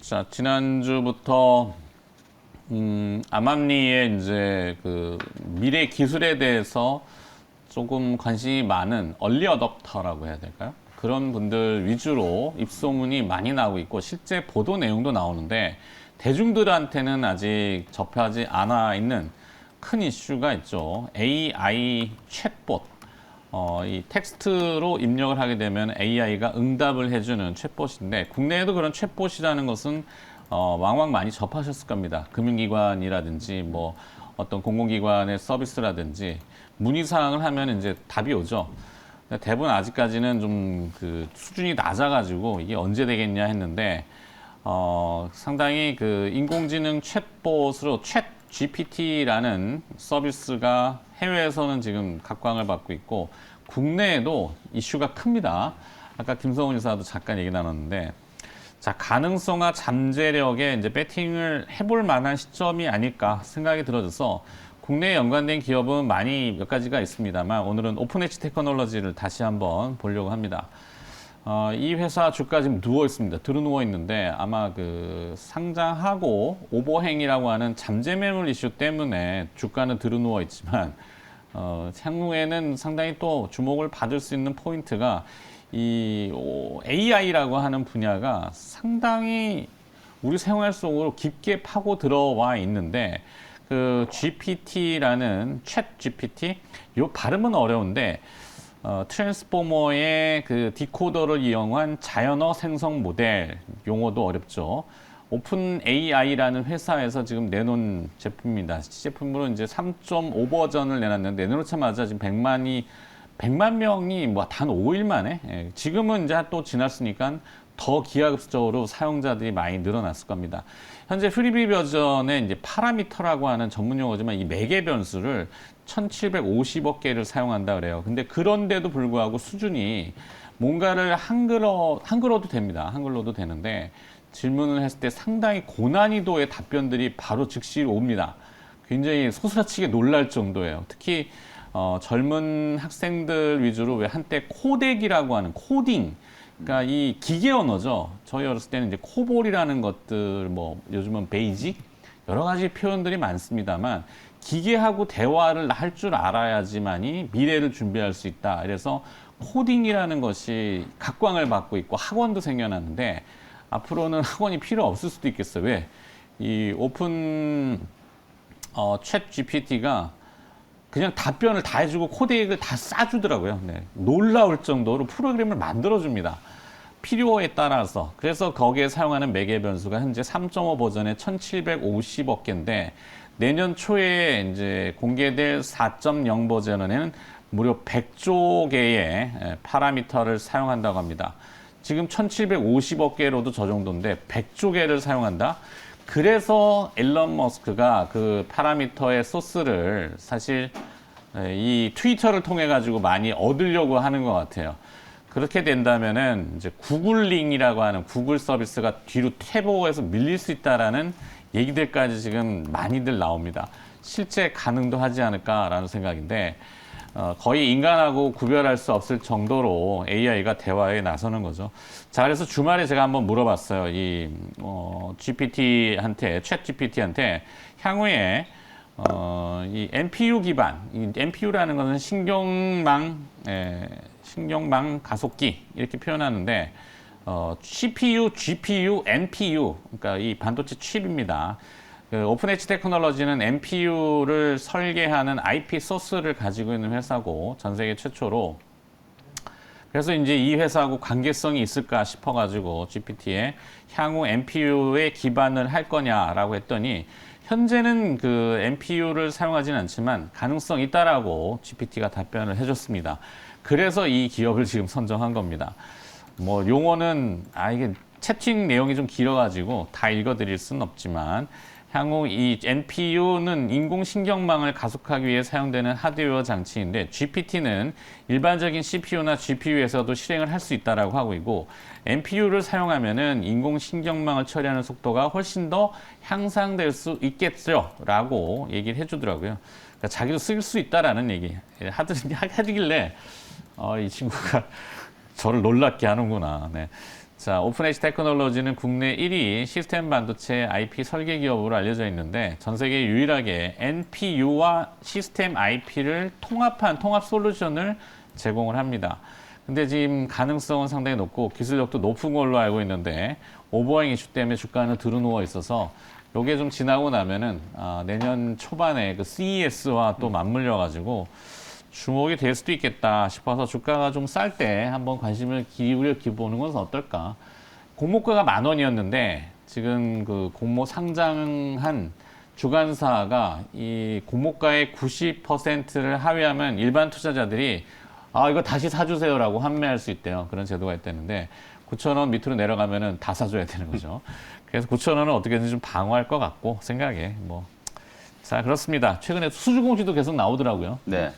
자, 지난주부터 암암리의 이제 그 미래 기술에 대해서 조금 관심이 많은 얼리 어댑터라고 해야 될까요? 그런 분들 위주로 입소문이 많이 나오고 있고 실제 보도 내용도 나오는데 대중들한테는 아직 접하지 않아 있는 큰 이슈가 있죠. AI 챗봇. 이 텍스트로 입력을 하게 되면 AI가 응답을 해주는 챗봇인데 국내에도 그런 챗봇이라는 것은 왕왕 많이 접하셨을 겁니다. 금융기관이라든지 뭐 어떤 공공기관의 서비스라든지 문의사항을 하면 이제 답이 오죠. 대부분 아직까지는 좀 그 수준이 낮아가지고 이게 언제 되겠냐 했는데 상당히 그 인공지능 챗봇으로 챗 GPT라는 서비스가 해외에서는 지금 각광을 받고 있고 국내에도 이슈가 큽니다. 아까 김성훈 이사도 잠깐 얘기 나눴는데 자, 가능성과 잠재력에 이제 배팅을 해볼 만한 시점이 아닐까 생각이 들어져서 국내에 연관된 기업은 많이 몇 가지가 있습니다만 오늘은 오픈엣지 테크놀로지를 다시 한번 보려고 합니다. 이 회사 주가 지금 누워 있습니다. 들어누워 있는데 아마 그 상장하고 오버행이라고 하는 잠재 매물 이슈 때문에 주가는 들어누워 있지만 향후에는 상당히 또 주목을 받을 수 있는 포인트가 이 AI라고 하는 분야가 상당히 우리 생활 속으로 깊게 파고 들어와 있는데 그 GPT라는 챗 GPT 요 발음은 어려운데 트랜스포머의 그 디코더를 이용한 자연어 생성 모델 용어도 어렵죠. 오픈 AI라는 회사에서 지금 내놓은 제품입니다. 제품으로 이제 3.5 버전을 내놨는데 내놓자마자 지금 100만 명이 뭐 단 5일 만에 지금은 이제 또 지났으니까 더 기하급수적으로 사용자들이 많이 늘어났을 겁니다. 현재 프리뷰 버전에 이제 파라미터라고 하는 전문 용어지만 이 매개 변수를 1750억 개를 사용한다 그래요. 근데 그런데도 불구하고 수준이 뭔가를 한글어도 됩니다. 한글로도 되는데 질문을 했을 때 상당히 고난이도의 답변들이 바로 즉시로 옵니다. 굉장히 소스라치게 놀랄 정도예요. 특히 젊은 학생들 위주로 왜 한때 코덱이라고 하는 코딩, 그러니까 이 기계 언어죠. 저희 어렸을 때는 이제 코볼이라는 것들, 뭐 요즘은 베이직 여러 가지 표현들이 많습니다만 기계하고 대화를 할 줄 알아야지만이 미래를 준비할 수 있다. 그래서 코딩이라는 것이 각광을 받고 있고 학원도 생겨났는데 앞으로는 학원이 필요 없을 수도 있겠어요. 왜? 이 오픈 챗 GPT가 그냥 답변을 다 해주고 코덱을 다 싸주더라고요. 네. 놀라울 정도로 프로그램을 만들어줍니다. 필요에 따라서. 그래서 거기에 사용하는 매개 변수가 현재 3.5 버전의 1750억 개인데 내년 초에 이제 공개될 4.0 버전에는 무려 100조 개의 파라미터를 사용한다고 합니다. 지금 1750억 개로도 저 정도인데 100조 개를 사용한다? 그래서 앨런 머스크가 그 파라미터의 소스를 사실 이 트위터를 통해 가지고 많이 얻으려고 하는 것 같아요. 그렇게 된다면은 이제 구글링이라고 하는 구글 서비스가 뒤로 퇴보해서 밀릴 수 있다라는 얘기들까지 지금 많이들 나옵니다. 실제 가능도 하지 않을까라는 생각인데 거의 인간하고 구별할 수 없을 정도로 AI가 대화에 나서는 거죠. 자, 그래서 주말에 제가 한번 물어봤어요. 이 GPT한테, 챗 GPT한테 향후에 이 NPU 기반, 이 NPU라는 것은 신경망 가속기 이렇게 표현하는데 CPU, GPU, NPU, 그러니까 이 반도체 칩입니다. 그 오픈엣지 테크놀로지는 NPU를 설계하는 IP 소스를 가지고 있는 회사고 전 세계 최초로 그래서 이제 이 회사하고 관계성이 있을까 싶어가지고 GPT에 향후 NPU에 기반을 할 거냐라고 했더니 현재는 그 NPU를 사용하지는 않지만 가능성이 있다라고 GPT가 답변을 해줬습니다. 그래서 이 기업을 지금 선정한 겁니다. 뭐 용어는 이게 채팅 내용이 좀 길어가지고 다 읽어드릴 수는 없지만 향후 이 NPU는 인공신경망을 가속하기 위해 사용되는 하드웨어 장치인데 GPT는 일반적인 CPU나 GPU에서도 실행을 할 수 있다라고 하고 있고 NPU를 사용하면은 인공신경망을 처리하는 속도가 훨씬 더 향상될 수 있겠죠 라고 얘기를 해주더라고요. 그러니까 자기도 쓸 수 있다라는 얘기 하길래 이 친구가 저를 놀랍게 하는구나. 네. 자, 오픈에지 테크놀로지는 국내 1위 시스템 반도체 IP 설계 기업으로 알려져 있는데 전 세계 유일하게 NPU와 시스템 IP를 통합한 통합 솔루션을 제공을 합니다. 근데 지금 가능성은 상당히 높고 기술력도 높은 걸로 알고 있는데 오버행 이슈 때문에 주가는 들어누워 있어서 요게 좀 지나고 나면은 내년 초반에 그 CES와 또 맞물려 가지고 주목이 될 수도 있겠다 싶어서 주가가 좀 쌀 때 한번 관심을 기울이보는 것은 어떨까. 공모가가 10,000원이었는데 지금 그 공모 상장한 주간사가 이 공모가의 90%를 하회하면 일반 투자자들이 이거 다시 사주세요라고 환매할 수 있대요. 그런 제도가 있다는데 9,000원 밑으로 내려가면은 다 사줘야 되는 거죠. 그래서 9,000원은 어떻게든 좀 방어할 것 같고 생각에 뭐. 자, 그렇습니다. 최근에 수주공시도 계속 나오더라고요. 네.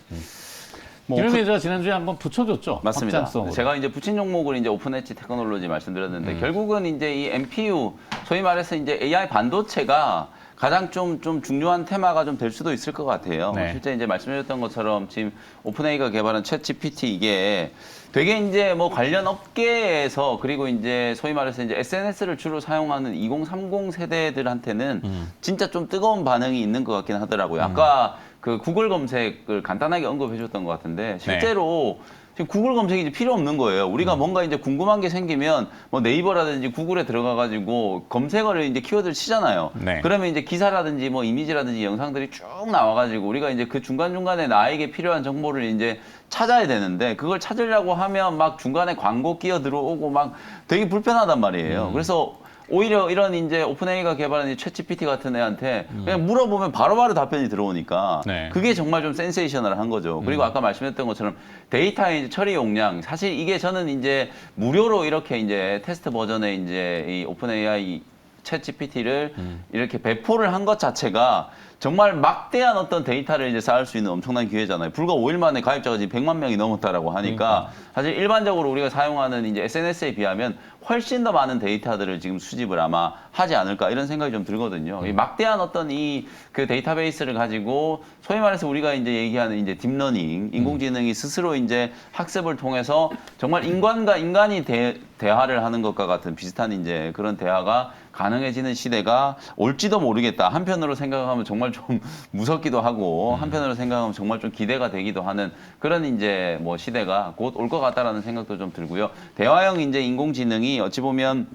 김영민 기자가 지난주에 한번 붙여줬죠. 맞습니다. 확장성으로. 제가 이제 붙인 종목을 이제 오픈 엣지 테크놀로지 말씀드렸는데 결국은 이제 이 NPU 소위 말해서 이제 AI 반도체가 가장 좀 중요한 테마가 좀 될 수도 있을 것 같아요. 네. 실제 이제 말씀드렸던 것처럼 지금 오픈AI가 개발한 챗 GPT 이게 되게 이제 뭐 관련 업계에서 그리고 이제 소위 말해서 이제 SNS를 주로 사용하는 2030 세대들한테는 진짜 좀 뜨거운 반응이 있는 것 같긴 하더라고요. 아까 그 구글 검색을 간단하게 언급해 주셨던 것 같은데 실제로 지금 구글 검색이 이제 필요 없는 거예요. 우리가 뭔가 이제 궁금한 게 생기면 뭐 네이버라든지 구글에 들어가가지고 검색어를 이제 키워드를 치잖아요. 네. 그러면 이제 기사라든지 뭐 이미지라든지 영상들이 쭉 나와가지고 우리가 이제 그 중간중간에 나에게 필요한 정보를 이제 찾아야 되는데 그걸 찾으려고 하면 막 중간에 광고 끼어 들어오고 막 되게 불편하단 말이에요. 그래서 오히려 이런 이제 오픈AI가 개발한 이 챗GPT 같은 애한테 그냥 물어보면 바로바로 답변이 들어오니까 네. 그게 정말 좀 센세이셔널한 거죠. 그리고 아까 말씀했던 것처럼 데이터의 이제 처리 용량 사실 이게 저는 이제 무료로 이렇게 이제 테스트 버전의 이제 이 오픈AI 챗GPT를 이렇게 배포를 한 것 자체가 정말 막대한 어떤 데이터를 이제 쌓을 수 있는 엄청난 기회잖아요. 불과 5일 만에 가입자가 지금 100만 명이 넘었다라고 하니까 사실 일반적으로 우리가 사용하는 이제 SNS에 비하면 훨씬 더 많은 데이터들을 지금 수집을 아마 하지 않을까 이런 생각이 좀 들거든요. 이 막대한 어떤 이 그 데이터베이스를 가지고 소위 말해서 우리가 이제 얘기하는 이제 딥러닝, 인공지능이 스스로 이제 학습을 통해서 정말 인간과 인간이 대화를 하는 것과 같은 비슷한 이제 그런 대화가 가능해지는 시대가 올지도 모르겠다. 한편으로 생각하면 정말 좀 무섭기도 하고 한편으로 생각하면 정말 좀 기대가 되기도 하는 그런 이제 뭐 시대가 곧 올 것 같다라는 생각도 좀 들고요. 대화형 이제 인공지능이 어찌 보면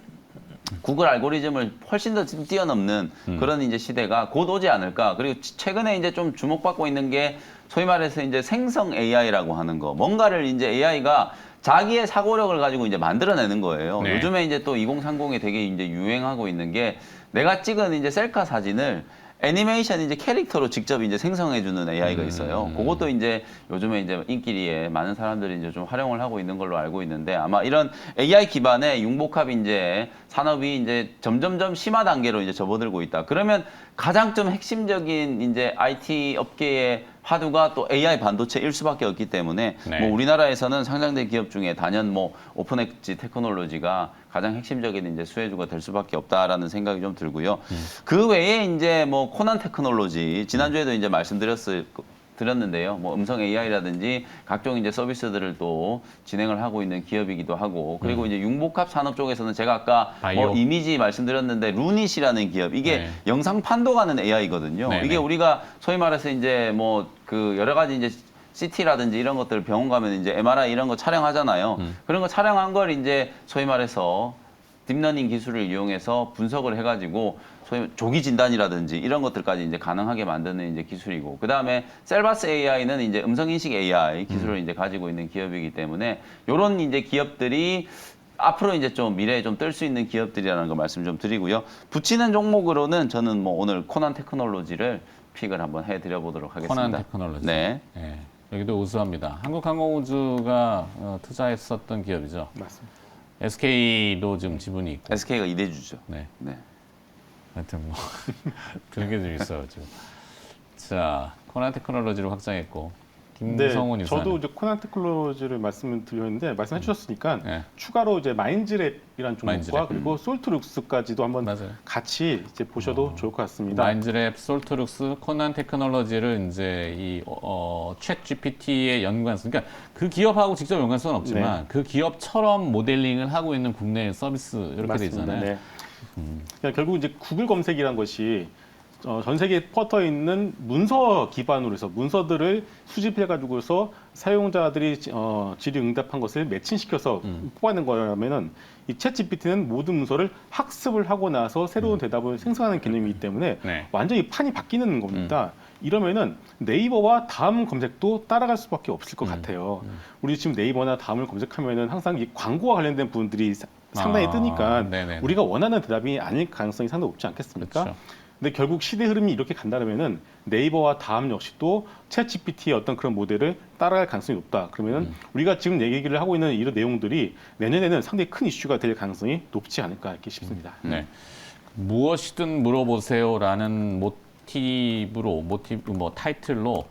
구글 알고리즘을 훨씬 더 뛰어넘는 그런 이제 시대가 곧 오지 않을까. 그리고 최근에 이제 좀 주목받고 있는 게 소위 말해서 이제 생성 AI라고 하는 거. 뭔가를 이제 AI가 자기의 사고력을 가지고 이제 만들어내는 거예요. 네. 요즘에 이제 또 2030에 되게 이제 유행하고 있는 게 내가 찍은 이제 셀카 사진을 애니메이션 이제 캐릭터로 직접 이제 생성해주는 AI가 있어요. 그것도 이제 요즘에 이제 인기리에 많은 사람들이 이제 좀 활용을 하고 있는 걸로 알고 있는데 아마 이런 AI 기반의 융복합 이제 산업이 이제 점점점 심화 단계로 이제 접어들고 있다. 그러면 가장 좀 핵심적인 이제 IT 업계의 화두가 또 AI 반도체일 수밖에 없기 때문에 네. 뭐 우리나라에서는 상장된 기업 중에 단연 뭐 오픈엣지 테크놀로지가 가장 핵심적인 이제 수혜주가 될 수밖에 없다라는 생각이 좀 들고요. 그 외에 이제 뭐 코난 테크놀로지 지난주에도 이제 드렸는데요. 뭐 음성 AI라든지 각종 이제 서비스들을 또 진행을 하고 있는 기업이기도 하고 그리고 이제 융복합 산업 쪽에서는 제가 아까 뭐 이미지 말씀드렸는데 루닛이라는 기업 이게 네. 영상 판독하는 AI거든요. 네네. 이게 우리가 소위 말해서 이제 뭐 그 여러 가지 이제 CT라든지 이런 것들 병원 가면 이제 MRI 이런 거 촬영하잖아요. 그런 거 촬영한 걸 이제 소위 말해서 딥러닝 기술을 이용해서 분석을 해가지고 소위 조기 진단이라든지 이런 것들까지 이제 가능하게 만드는 이제 기술이고 그 다음에 셀바스 AI는 이제 음성 인식 AI 기술을 이제 가지고 있는 기업이기 때문에 이런 이제 기업들이 앞으로 이제 좀 미래에 좀 뜰 수 있는 기업들이라는 거 말씀 좀 드리고요. 붙이는 종목으로는 저는 뭐 오늘 코난 테크놀로지를 픽을 한번 해드려 보도록 하겠습니다. 코난 테크놀로지. 네. 네. 여기도 우수합니다. 한국항공우주가 투자했었던 기업이죠. 맞습니다. SK도 지금 지분이 있고. SK가 2대주죠. 네. 네. 하여튼 뭐 들은 게 좀 있어요 지금. 자, 코난 테크놀로지를 확장했고 김성훈 이사님. 저도 이제 코난 테크놀로지를 말씀을 드렸는데 말씀해 주셨으니까 네. 추가로 이제 마인즈랩이라는 종목과 마인즈랩. 그리고 솔트룩스까지도 한번 맞아요. 같이 이제 보셔도 좋을 것 같습니다. 마인즈랩, 솔트룩스, 코난 테크놀로지를 이제 챗 GPT의 연관성, 그러니까 그 기업하고 직접 연관성은 없지만 네. 그 기업처럼 모델링을 하고 있는 국내 서비스 이렇게 돼 맞습니다. 있잖아요. 네. 그러니까 결국 이제 구글 검색이란 것이 전 세계에 퍼져 있는 문서 기반으로 해서 문서들을 수집해 가지고서 사용자들이 질의응답한 것을 매칭시켜서 뽑아낸 거라면은 이 챗GPT는 모든 문서를 학습을 하고 나서 새로운 대답을 생성하는 개념이기 때문에 네. 완전히 판이 바뀌는 겁니다. 이러면은 네이버와 다음 검색도 따라갈 수밖에 없을 것 같아요. 우리 지금 네이버나 다음을 검색하면은 항상 이 광고와 관련된 부분들이 상당히 뜨니까 네네네. 우리가 원하는 대답이 아닐 가능성이 상당히 높지 않겠습니까? 그렇죠. 근데 결국 시대 흐름이 이렇게 간다면은 네이버와 다음 역시도 챗 GPT의 어떤 그런 모델을 따라갈 가능성이 높다. 그러면은 우리가 지금 얘기를 하고 있는 이런 내용들이 내년에는 상당히 큰 이슈가 될 가능성이 높지 않을까 이렇게 싶습니다. 네. 무엇이든 물어보세요라는 타이틀로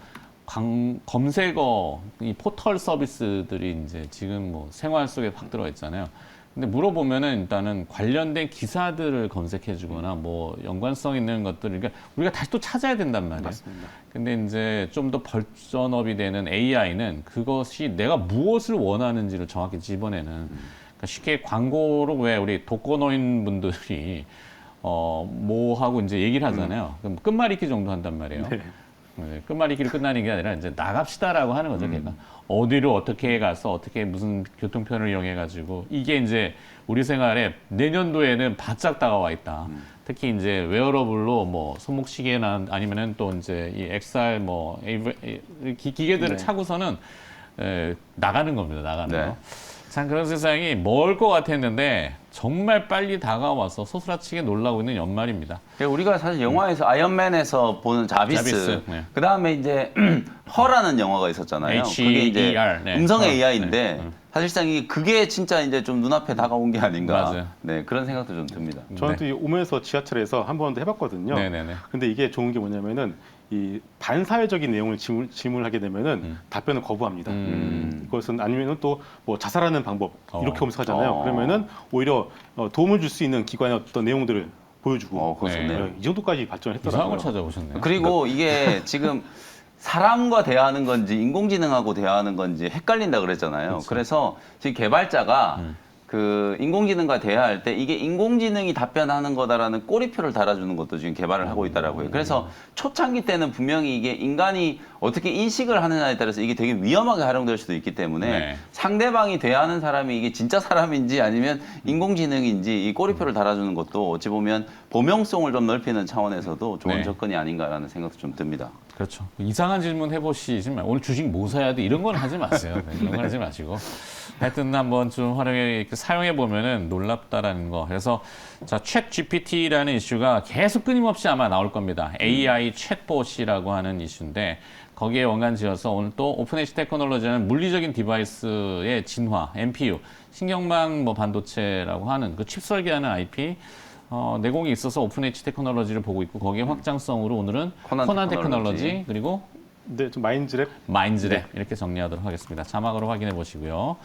검색어 이 포털 서비스들이 이제 지금 뭐 생활 속에 확 들어 있잖아요. 근데 물어보면은 일단은 관련된 기사들을 검색해주거나 뭐 연관성 있는 것들을 그러니까 우리가 다시 또 찾아야 된단 말이에요. 맞습니다. 근데 이제 좀 더 발전업이 되는 AI는 그것이 내가 무엇을 원하는지를 정확히 집어내는 그러니까 쉽게 광고로 왜 우리 독거노인 분들이 뭐 하고 이제 얘기를 하잖아요. 그럼 끝말잇기 정도 한단 말이에요. 네. 네, 끝말잇기를 끝나는 게 아니라 이제 나갑시다라고 하는 거죠, 걔가. 어디로 어떻게 가서 어떻게 무슨 교통편을 이용해 가지고 이게 이제 우리 생활에 내년도에는 바짝 다가와 있다. 특히 이제 웨어러블로 뭐 손목시계나 아니면은 또 이제 이 XR 뭐 기계들을 네. 차고서는 나가는 겁니다, 나가는 네. 거. 참 그런 세상이 멀 것 같았는데 정말 빨리 다가와서 소스라치게 놀라고 있는 연말입니다. 우리가 사실 영화에서 아이언맨에서 보는 자비스, 자비스, 네. 그 다음에 이제 허라는 영화가 있었잖아요. 그게 이제 HER, 네. 음성 허. AI인데 네. 사실상 그게 진짜 이제 좀 눈앞에 다가온 게 아닌가. 맞아요. 네, 그런 생각도 좀 듭니다. 저는 또 오면서 지하철에서 한 번도 해봤거든요. 네네네. 근데 이게 좋은 게 뭐냐면은 이 반사회적인 내용을 질문하게 되면은 답변을 거부합니다. 그것은 아니면은 또 뭐 자살하는 방법 이렇게 검색하잖아요. 그러면은 오히려 도움을 줄 수 있는 기관의 어떤 내용들을 보여주고 그거 좋네요. 네. 이 정도까지 발전을 이상한 했더라고요. 걸 찾아보셨네요. 그리고 이게 지금 사람과 대화하는 건지 인공지능하고 대화하는 건지 헷갈린다 그랬잖아요. 그렇죠. 그래서 지금 개발자가 그 인공지능과 대화할 때 이게 인공지능이 답변하는 거다라는 꼬리표를 달아주는 것도 지금 개발을 하고 있다라고요. 그래서 초창기 때는 분명히 이게 인간이 어떻게 인식을 하느냐에 따라서 이게 되게 위험하게 활용될 수도 있기 때문에 네. 상대방이 대하는 사람이 이게 진짜 사람인지 아니면 인공지능인지 이 꼬리표를 달아주는 것도 어찌 보면 범용성을 좀 넓히는 차원에서도 좋은 네. 접근이 아닌가라는 생각도 좀 듭니다. 그렇죠. 이상한 질문 해보시지만 오늘 주식 뭐 사야 돼 이런 건 하지 마세요. 네, 이런 건 하지 마시고 하여튼 한번 좀 사용해 보면은 놀랍다라는 거. 그래서 자, 챗 GPT라는 이슈가 계속 끊임없이 아마 나올 겁니다. AI 챗봇이라고 하는 이슈인데 거기에 원간지어서 오늘 또 오픈에이지 테크놀로지는 물리적인 디바이스의 진화, NPU, 신경망 뭐 반도체라고 하는 그 칩 설계하는 IP 내공이 있어서 오픈에이지 테크놀로지를 보고 있고 거기에 확장성으로 오늘은 코난 테크놀로지 그리고 네, 좀 마인즈랩 마인즈랩 이렇게 정리하도록 하겠습니다. 자막으로 확인해 보시고요.